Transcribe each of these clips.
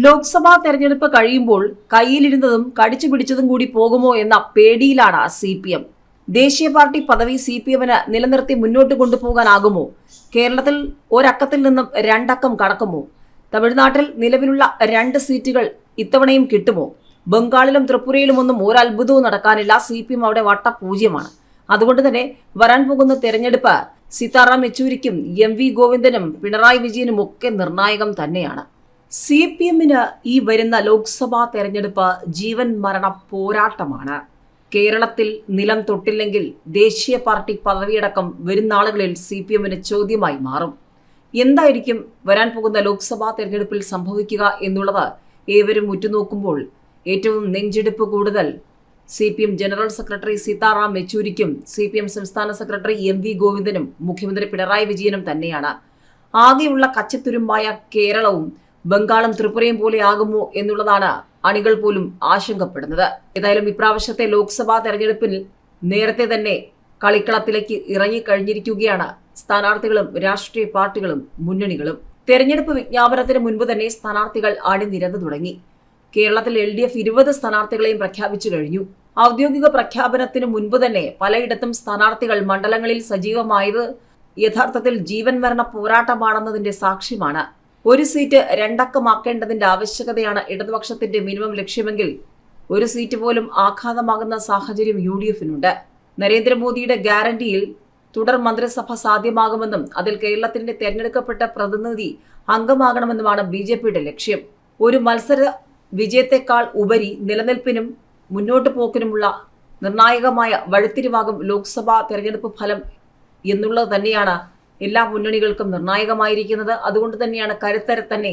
ലോക്സഭാ തെരഞ്ഞെടുപ്പ് കഴിയുമ്പോൾ കയ്യിലിരുന്നതും കടിച്ചു പിടിച്ചതും കൂടി പോകുമോ എന്ന പേടിയിലാണ് CPM. ദേശീയ പാർട്ടി പദവി CPMന് നിലനിർത്തി മുന്നോട്ട് കൊണ്ടുപോകാനാകുമോ? കേരളത്തിൽ ഒരക്കത്തിൽ നിന്നും രണ്ടക്കം കടക്കുമോ? തമിഴ്നാട്ടിൽ നിലവിലുള്ള 2 സീറ്റുകൾ ഇത്തവണയും കിട്ടുമോ? ബംഗാളിലും ത്രിപുരയിലുമൊന്നും ഒരത്ഭുതവും നടക്കാനില്ല. CPM അവിടെ വട്ടപൂജ്യമാണ്. അതുകൊണ്ട് തന്നെ വരാൻ പോകുന്ന തെരഞ്ഞെടുപ്പ് സീതാറാം യെച്ചൂരിക്കും MV ഗോവിന്ദനും പിണറായി വിജയനും ഒക്കെ നിർണായകം തന്നെയാണ്. CPMന് ഈ വരുന്ന ലോക്സഭാ തെരഞ്ഞെടുപ്പ് ജീവൻ മരണ പോരാട്ടമാണ്. കേരളത്തിൽ നിലം തൊട്ടില്ലെങ്കിൽ ദേശീയ പാർട്ടി പദവിയടക്കം വരും നാളുകളിൽ CPMന് ചോദ്യമായി മാറും. എന്തായിരിക്കും വരാൻ പോകുന്ന ലോക്സഭാ തെരഞ്ഞെടുപ്പിൽ സംഭവിക്കുക എന്നുള്ളത് ഏവരും ഉറ്റുനോക്കുമ്പോൾ ഏറ്റവും നെഞ്ചെടുപ്പ് കൂടുതൽ CPM ജനറൽ സെക്രട്ടറി സീതാറാം യെച്ചൂരിക്കും CPM സംസ്ഥാന സെക്രട്ടറി MV ഗോവിന്ദനും മുഖ്യമന്ത്രി പിണറായി വിജയനും തന്നെയാണ്. ആകെയുള്ള കച്ചത്തുരുമ്പായ കേരളവും ബംഗാളും ത്രിപുരയും പോലെ ആകുമോ എന്നുള്ളതാണ് അണികൾ പോലും ആശങ്കപ്പെടുന്നത്. ഏതായാലും ഇപ്രാവശ്യത്തെ ലോക്സഭാ തെരഞ്ഞെടുപ്പിൽ നേരത്തെ തന്നെ കളിക്കളത്തിലേക്ക് ഇറങ്ങിക്കഴിഞ്ഞിരിക്കുകയാണ് സ്ഥാനാർത്ഥികളും രാഷ്ട്രീയ പാർട്ടികളും മുന്നണികളും. തെരഞ്ഞെടുപ്പ് വിജ്ഞാപനത്തിന് മുൻപ് തന്നെ സ്ഥാനാർത്ഥികൾ അണിനിരന്നു തുടങ്ങി. കേരളത്തിൽ LDF 20 സ്ഥാനാർത്ഥികളെയും പ്രഖ്യാപിച്ചു കഴിഞ്ഞു. ഔദ്യോഗിക പ്രഖ്യാപനത്തിന് മുൻപ് തന്നെ പലയിടത്തും സ്ഥാനാർത്ഥികൾ മണ്ഡലങ്ങളിൽ സജീവമായത് യഥാർത്ഥത്തിൽ ജീവൻ മരണ പോരാട്ടമാണെന്നതിന്റെ സാക്ഷ്യമാണ്. ഒരു സീറ്റ് രണ്ടക്കമാക്കേണ്ടതിന്റെ ആവശ്യകതയാണ് ഇടതുപക്ഷത്തിന്റെ മിനിമം ലക്ഷ്യമെങ്കിൽ ഒരു സീറ്റ് പോലും ആഘാതമാകുന്ന സാഹചര്യം UDFനുണ്ട്. നരേന്ദ്രമോദിയുടെ ഗ്യാരണ്ടിയിൽ തുടർ മന്ത്രിസഭ സാധ്യമാകുമെന്നും അതിൽ കേരളത്തിന്റെ തെരഞ്ഞെടുക്കപ്പെട്ട പ്രതിനിധി അംഗമാകണമെന്നുമാണ് BJPയുടെ ലക്ഷ്യം. ഒരു മത്സര വിജയത്തെക്കാൾ ഉപരി നിലനിൽപ്പിനും മുന്നോട്ടു പോക്കിനുമുള്ള നിർണായകമായ വഴിത്തിരിവാകും ലോക്സഭാ തെരഞ്ഞെടുപ്പ് ഫലം എന്നുള്ളത് തന്നെയാണ് എല്ലാ മുന്നണികൾക്കും നിർണായകമായിരിക്കുന്നത്. അതുകൊണ്ട് തന്നെയാണ് കരുത്തരെ തന്നെ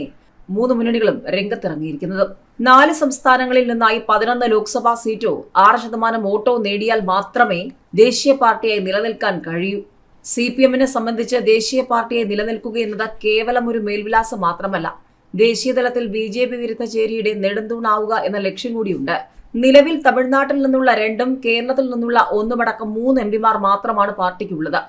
3 മുന്നണികളും രംഗത്തിറങ്ങിയിരിക്കുന്നത്. 4 സംസ്ഥാനങ്ങളിൽ നിന്നായി 11 ലോക്സഭാ സീറ്റോ 6% വോട്ടോ നേടിയാൽ മാത്രമേ ദേശീയ പാർട്ടിയായി നിലനിൽക്കാൻ കഴിയൂ. CPMനെ സംബന്ധിച്ച് ദേശീയ പാർട്ടിയായി നിലനിൽക്കുക എന്നത് കേവലം ഒരു മേൽവിലാസം മാത്രമല്ല, ദേശീയതലത്തിൽ BJP വിരുദ്ധ ചേരിയുടെ നെടുന്തൂണാവുക എന്ന ലക്ഷ്യം കൂടിയുണ്ട്. നിലവിൽ തമിഴ്നാട്ടിൽ നിന്നുള്ള 2ഉം കേരളത്തിൽ നിന്നുള്ള 1ഉമടക്കം 3 MPമാർ മാത്രമാണ് പാർട്ടിക്കുള്ളത്.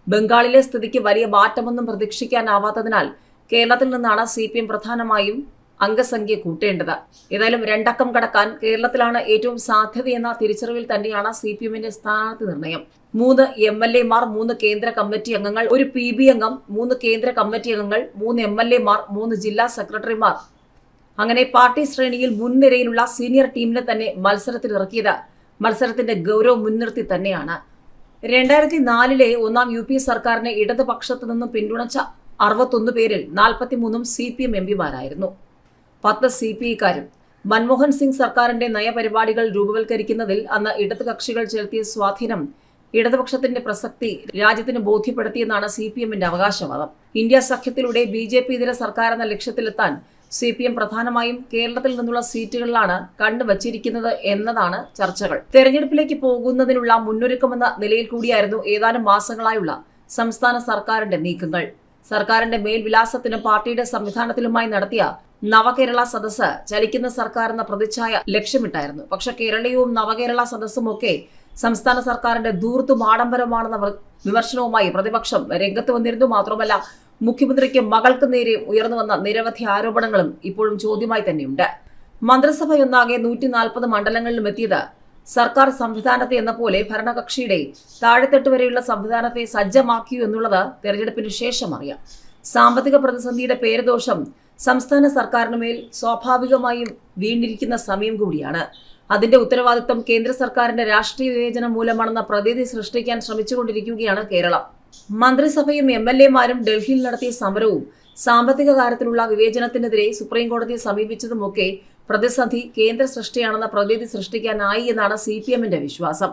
ബംഗാളിലെ സ്ഥിതിക്ക് വലിയ മാറ്റമൊന്നും പ്രതീക്ഷിക്കാനാവാത്തതിനാൽ കേരളത്തിൽ നിന്നാണ് CPM പ്രധാനമായും അംഗസംഖ്യ കൂട്ടേണ്ടത്. ഏതായാലും 2 അക്കം കടക്കാൻ കേരളത്തിലാണ് ഏറ്റവും സാധ്യതയെന്ന തിരിച്ചറിവിൽ തന്നെയാണ് CPMന്റെ സ്ഥാനാർത്ഥി നിർണയം. 3 MLAമാർ, 3 കേന്ദ്ര കമ്മിറ്റി അംഗങ്ങൾ, 1 PB അംഗം, 3 കേന്ദ്ര കമ്മിറ്റി അംഗങ്ങൾ, 3 MLAമാർ, 3 ജില്ലാ സെക്രട്ടറിമാർ. അങ്ങനെ പാർട്ടി ശ്രേണിയിൽ മുൻനിരയിലുള്ള സീനിയർ ടീമിനെ തന്നെ മത്സരത്തിലിറക്കിയത് മത്സരത്തിന്റെ ഗൗരവം മുൻനിർത്തി തന്നെയാണ്. 2004 ഒന്നാം UPA സർക്കാരിനെ ഇടതുപക്ഷത്തു നിന്നും പിന്തുണച്ച 61 പേരിൽ 43ഉം CPM MPമാരായിരുന്നു. 10 CPIക്കാരും. മൻമോഹൻ സിംഗ് സർക്കാരിന്റെ നയപരിപാടികൾ രൂപവൽക്കരിക്കുന്നതിൽ അന്ന് ഇടത് കക്ഷികൾ ചെലുത്തിയ സ്വാധീനം ഇടതുപക്ഷത്തിന്റെ പ്രസക്തി രാജ്യത്തിന് ബോധ്യപ്പെടുത്തിയെന്നാണ് CPMന്റെ അവകാശവാദം. ഇന്ത്യ സഖ്യത്തിലൂടെ BJP ഇതര സർക്കാർ എന്ന ലക്ഷ്യത്തിലെത്താൻ CPM പ്രധാനമായും കേരളത്തിൽ നിന്നുള്ള സീറ്റുകളിലാണ് കണ്ടുവച്ചിരിക്കുന്നത് എന്നതാണ് ചർച്ചകൾ. തെരഞ്ഞെടുപ്പിലേക്ക് പോകുന്നതിനുള്ള മുന്നൊരുക്കമെന്ന നിലയിൽ കൂടിയായിരുന്നു ഏതാനും മാസങ്ങളായുള്ള സംസ്ഥാന സർക്കാരിന്റെ നീക്കങ്ങൾ. സർക്കാരിന്റെ മേൽവിലാസത്തിനും പാർട്ടിയുടെ സംവിധാനത്തിലുമായി നടത്തിയ നവകേരള സദസ്സ് ചലിക്കുന്ന സർക്കാർ എന്ന പ്രതിച്ഛായ ലക്ഷ്യമിട്ടായിരുന്നു. പക്ഷെ കേരളീയവും നവകേരള സദസ്സും ഒക്കെ സംസ്ഥാന സർക്കാരിന്റെ ധൂർത്തും ആഡംബരമാണെന്ന വിമർശനവുമായി പ്രതിപക്ഷം രംഗത്ത് വന്നിരുന്നു. മാത്രമല്ല, മുഖ്യമന്ത്രിക്ക് മകൾക്ക് നേരെ ഉയർന്നു വന്ന നിരവധി ആരോപണങ്ങളും ഇപ്പോഴും ചോദ്യമായി തന്നെയുണ്ട്. മന്ത്രിസഭയൊന്നാകെ 140 മണ്ഡലങ്ങളിലും എത്തിയത് സർക്കാർ സംവിധാനത്തെ എന്ന പോലെ ഭരണകക്ഷിയുടെ താഴെത്തട്ട് വരെയുള്ള സംവിധാനത്തെ സജ്ജമാക്കിയു എന്നുള്ളത് തെരഞ്ഞെടുപ്പിന് ശേഷം അറിയാം. സാമ്പത്തിക പ്രതിസന്ധിയുടെ പേരുദോഷം സംസ്ഥാന സർക്കാരിന് മേൽ സ്വാഭാവികമായും വീണ്ടിരിക്കുന്ന സമയം കൂടിയാണ്. അതിന്റെ ഉത്തരവാദിത്വം കേന്ദ്ര സർക്കാരിന്റെ രാഷ്ട്രീയ വിവേചനം മൂലമാണെന്ന പ്രതീതി സൃഷ്ടിക്കാൻ ശ്രമിച്ചുകൊണ്ടിരിക്കുകയാണ് കേരളം. മന്ത്രിസഭയും MLAമാരും ഡൽഹിയിൽ നടത്തിയ സമരവും സാമ്പത്തിക കാര്യത്തിലുള്ള വിവേചനത്തിനെതിരെ സുപ്രീം കോടതിയെ സമീപിച്ചതുമൊക്കെ പ്രതിസന്ധി കേന്ദ്ര സൃഷ്ടിയാണെന്ന പ്രതീതി സൃഷ്ടിക്കാനായി എന്നാണ് CPMന്റെ വിശ്വാസം.